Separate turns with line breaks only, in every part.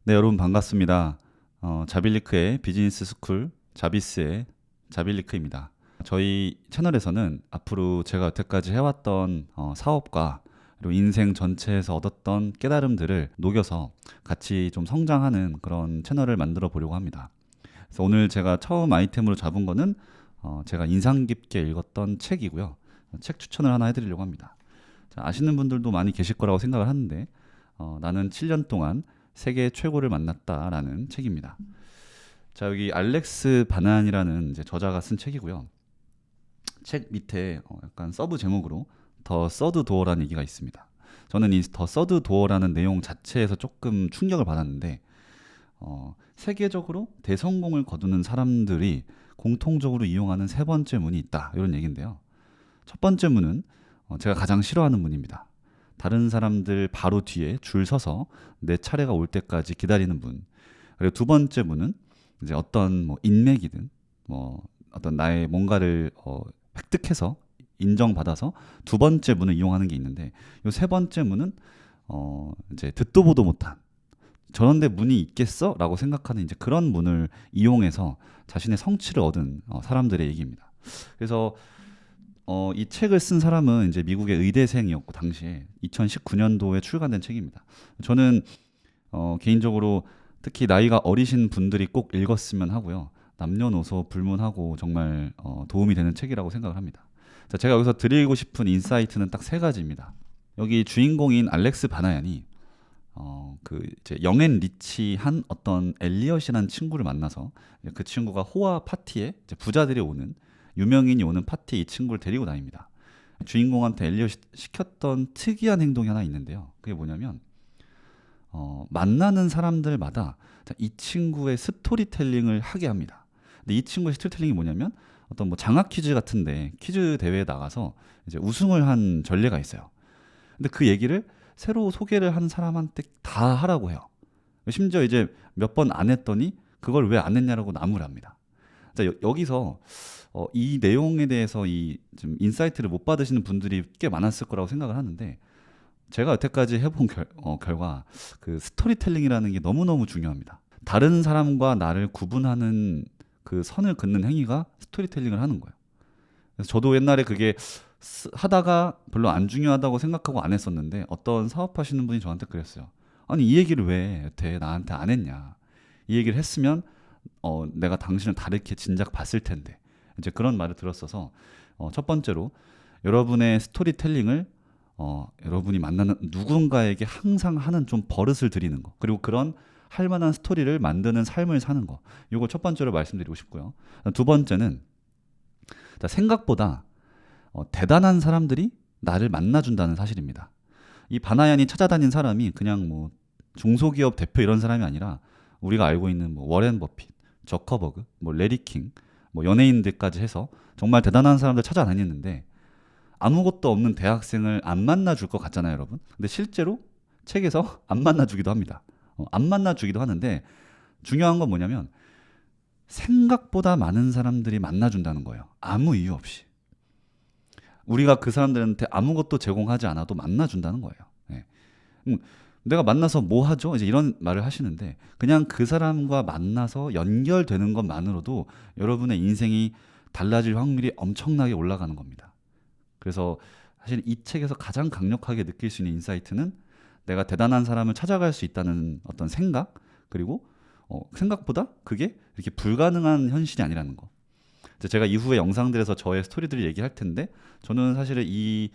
네, 여러분 반갑습니다. 자빌리크의 비즈니스 스쿨 자비스의 자빌리크입니다. 저희 채널에서는 앞으로 제가 여태까지 해왔던 사업과 그리고 인생 전체에서 얻었던 깨달음들을 녹여서 같이 좀 성장하는 그런 채널을 만들어 보려고 합니다. 그래서 오늘 제가 처음 아이템으로 잡은 거는 제가 인상 깊게 읽었던 책이고요. 책 추천을 하나 해드리려고 합니다. 자, 아시는 분들도 많이 계실 거라고 생각을 하는데 나는 7년 동안 세계 최고를 만났다라는 책입니다. 자, 여기 알렉스 바난이라는 이제 저자가 쓴 책이고요. 책 밑에 약간 서브 제목으로 더 서드 도어라는 얘기가 있습니다. 저는 이 더 서드 도어라는 내용 자체에서 조금 충격을 받았는데 세계적으로 대성공을 거두는 사람들이 공통적으로 이용하는 세 번째 문이 있다, 이런 얘기인데요. 첫 번째 문은 제가 가장 싫어하는 문입니다. 다른 사람들 바로 뒤에 줄 서서 내 차례가 올 때까지 기다리는 문. 그리고 두 번째 문은 이제 어떤 뭐 인맥이든 뭐 어떤 나의 뭔가를 획득해서 인정받아서 두 번째 문을 이용하는 게 있는데, 이 세 번째 문은 이제 듣도 보도 못한, 저런 데 문이 있겠어? 라고 생각하는 이제 그런 문을 이용해서 자신의 성취를 얻은 사람들의 얘기입니다. 그래서 이 책을 쓴 사람은 이제 미국의 의대생이었고, 당시에 2019년도에 출간된 책입니다. 저는 개인적으로 특히 나이가 어리신 분들이 꼭 읽었으면 하고요. 남녀노소 불문하고 정말 도움이 되는 책이라고 생각을 합니다. 자, 제가 여기서 드리고 싶은 인사이트는 딱 세 가지입니다. 여기 주인공인 알렉스 바나얀이 그 이제 영앤 리치한 어떤 엘리엇이라는 친구를 만나서 그 친구가 호화 파티에 이제 부자들이 오는, 유명인이 오는 파티에 이 친구를 데리고 다닙니다. 주인공한테 엘리엇이 시켰던 특이한 행동이 하나 있는데요. 그게 뭐냐면 만나는 사람들마다 이 친구의 스토리텔링을 하게 합니다. 근데 이 친구의 스토리텔링이 뭐냐면 어떤 뭐 장학 퀴즈 같은데 퀴즈 대회에 나가서 이제 우승을 한 전례가 있어요. 근데 그 얘기를 새로 소개를 한 사람한테 다 하라고 해요. 심지어 이제 몇 번 안 했더니 그걸 왜 안 했냐라고 나무랍니다. 자, 여기서 이 내용에 대해서 이 좀 인사이트를 못 받으시는 분들이 꽤 많았을 거라고 생각을 하는데, 제가 여태까지 해본 결과 그 스토리텔링이라는 게 너무너무 중요합니다. 다른 사람과 나를 구분하는 그 선을 긋는 행위가 스토리텔링을 하는 거예요. 그래서 저도 옛날에 그게 하다가 별로 안 중요하다고 생각하고 안 했었는데, 어떤 사업하시는 분이 저한테 그랬어요. 아니, 이 얘기를 왜 여태 나한테 안 했냐. 이 얘기를 했으면 내가 당신을 다르게 진작 봤을 텐데. 이제 그런 말을 들었어서 첫 번째로 여러분의 스토리텔링을 여러분이 만나는 누군가에게 항상 하는 좀 버릇을 들이는 거, 그리고 그런 할 만한 스토리를 만드는 삶을 사는 거, 이걸 첫 번째로 말씀드리고 싶고요. 두 번째는 생각보다 대단한 사람들이 나를 만나준다는 사실입니다. 이 바나얀이 찾아다닌 사람이 그냥 뭐 중소기업 대표 이런 사람이 아니라 우리가 알고 있는 뭐 워렌 버핏, 저커버그, 뭐 레리킹, 뭐 연예인들까지 해서 정말 대단한 사람들 찾아다녔는데, 아무것도 없는 대학생을 안 만나줄 것 같잖아요, 여러분. 근데 실제로 책에서 안 만나주기도 합니다. 안 만나주기도 하는데, 중요한 건 뭐냐면 생각보다 많은 사람들이 만나준다는 거예요. 아무 이유 없이. 우리가 그 사람들한테 아무것도 제공하지 않아도 만나준다는 거예요. 예. 내가 만나서 뭐 하죠? 이제 이런 말을 하시는데, 그냥 그 사람과 만나서 연결되는 것만으로도 여러분의 인생이 달라질 확률이 엄청나게 올라가는 겁니다. 그래서 사실 이 책에서 가장 강력하게 느낄 수 있는 인사이트는 내가 대단한 사람을 찾아갈 수 있다는 어떤 생각, 그리고 생각보다 그게 이렇게 불가능한 현실이 아니라는 거. 제가 이후에 영상들에서 저의 스토리들을 얘기할 텐데, 저는 사실은 이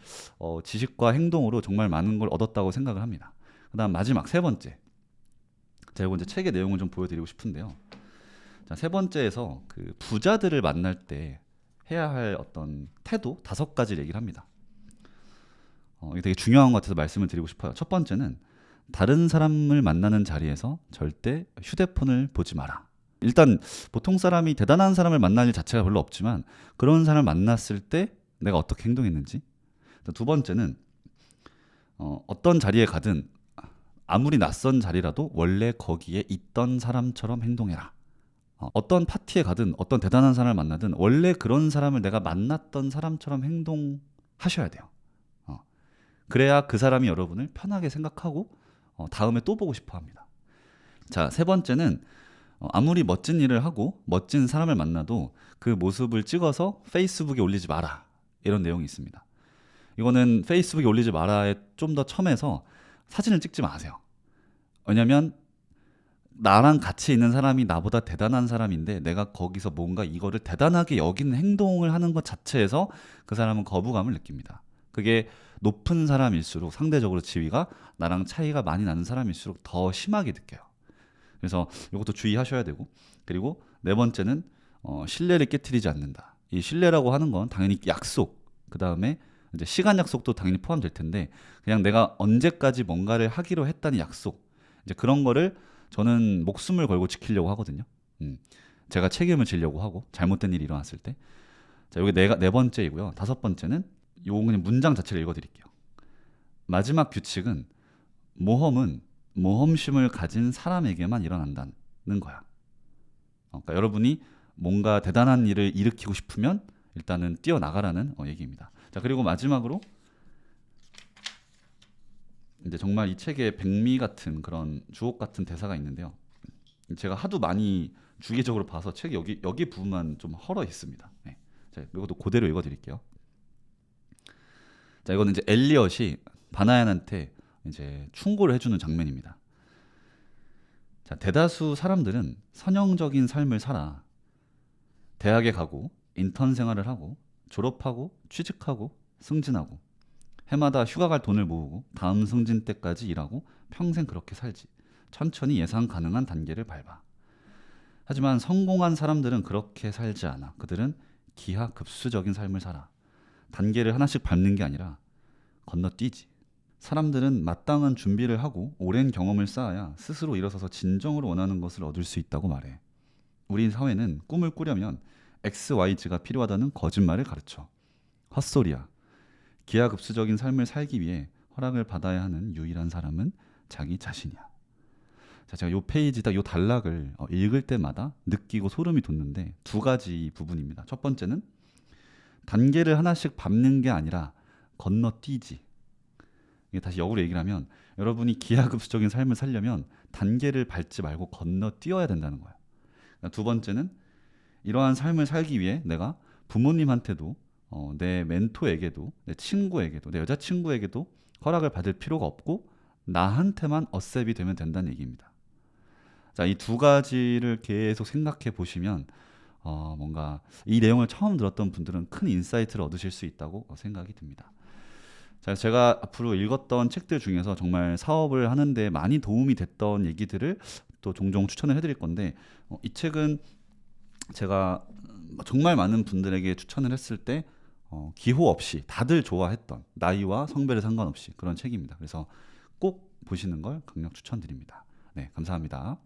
지식과 행동으로 정말 많은 걸 얻었다고 생각을 합니다. 그다음 마지막 세 번째, 제가 이제 책의 내용을 좀 보여드리고 싶은데요. 자, 세 번째에서 그 부자들을 만날 때 해야 할 어떤 태도 다섯 가지를 얘기를 합니다. 이게 되게 중요한 것 같아서 말씀을 드리고 싶어요. 첫 번째는 다른 사람을 만나는 자리에서 절대 휴대폰을 보지 마라. 일단 보통 사람이 대단한 사람을 만날 일 자체가 별로 없지만, 그런 사람을 만났을 때 내가 어떻게 행동했는지. 두 번째는 어떤 자리에 가든 아무리 낯선 자리라도 원래 거기에 있던 사람처럼 행동해라. 어떤 파티에 가든 어떤 대단한 사람을 만나든 원래 그런 사람을 내가 만났던 사람처럼 행동하셔야 돼요. 그래야 그 사람이 여러분을 편하게 생각하고 다음에 또 보고 싶어 합니다. 자, 세 번째는 아무리 멋진 일을 하고 멋진 사람을 만나도 그 모습을 찍어서 페이스북에 올리지 마라. 이런 내용이 있습니다. 이거는 페이스북에 올리지 마라에 좀 더 첨예서 사진을 찍지 마세요. 왜냐면 나랑 같이 있는 사람이 나보다 대단한 사람인데 내가 거기서 뭔가 이거를 대단하게 여기는 행동을 하는 것 자체에서 그 사람은 거부감을 느낍니다. 그게 높은 사람일수록 상대적으로 지위가 나랑 차이가 많이 나는 사람일수록 더 심하게 느껴요. 그래서 이것도 주의하셔야 되고, 그리고 네 번째는 신뢰를 깨트리지 않는다. 이 신뢰라고 하는 건 당연히 약속, 그 다음에 이제 시간 약속도 당연히 포함될 텐데, 그냥 내가 언제까지 뭔가를 하기로 했다는 약속, 이제 그런 거를 저는 목숨을 걸고 지키려고 하거든요. 제가 책임을 지려고 하고 잘못된 일이 일어났을 때. 자, 이게 네 번째이고요. 다섯 번째는 요 그냥 문장 자체를 읽어드릴게요. 마지막 규칙은 모험은 모험심을 가진 사람에게만 일어난다는 거야. 그러니까 여러분이 뭔가 대단한 일을 일으키고 싶으면 일단은 뛰어나가라는 얘기입니다. 자, 그리고 마지막으로 이제 정말 이 책에 백미 같은 그런 주옥 같은 대사가 있는데요. 제가 하도 많이 주기적으로 봐서 책 여기 부분만 좀 헐어 있습니다. 네. 자, 이것도 그대로 읽어드릴게요. 자, 이거는 이제 엘리엇이 바나얀한테 이제 충고를 해주는 장면입니다. 자, 대다수 사람들은 선형적인 삶을 살아. 대학에 가고 인턴 생활을 하고 졸업하고 취직하고 승진하고 해마다 휴가 갈 돈을 모으고 다음 승진 때까지 일하고 평생 그렇게 살지. 천천히 예상 가능한 단계를 밟아. 하지만 성공한 사람들은 그렇게 살지 않아. 그들은 기하급수적인 삶을 살아. 단계를 하나씩 밟는 게 아니라 건너뛰지. 사람들은 마땅한 준비를 하고 오랜 경험을 쌓아야 스스로 일어서서 진정으로 원하는 것을 얻을 수 있다고 말해. 우리 사회는 꿈을 꾸려면 XYZ가 필요하다는 거짓말을 가르쳐. 헛소리야. 기하급수적인 삶을 살기 위해 허락을 받아야 하는 유일한 사람은 자기 자신이야. 자, 제가 요 페이지 요 단락을 읽을 때마다 느끼고 소름이 돋는데 두 가지 부분입니다. 첫 번째는 단계를 하나씩 밟는 게 아니라 건너뛰지. 이게 다시 역으로 얘기를 하면 여러분이 기하급수적인 삶을 살려면 단계를 밟지 말고 건너뛰어야 된다는 거예요. 그러니까 두 번째는 이러한 삶을 살기 위해 내가 부모님한테도 내 멘토에게도 내 친구에게도 내 여자친구에게도 허락을 받을 필요가 없고 나한테만 어셉이 되면 된다는 얘기입니다. 자, 이 두 가지를 계속 생각해 보시면 뭔가 이 내용을 처음 들었던 분들은 큰 인사이트를 얻으실 수 있다고 생각이 듭니다. 자, 제가 앞으로 읽었던 책들 중에서 정말 사업을 하는데 많이 도움이 됐던 얘기들을 또 종종 추천을 해드릴 건데 이 책은 제가 정말 많은 분들에게 추천을 했을 때 기호 없이 다들 좋아했던 나이와 성별에 상관없이 그런 책입니다. 그래서 꼭 보시는 걸 강력 추천드립니다. 네, 감사합니다.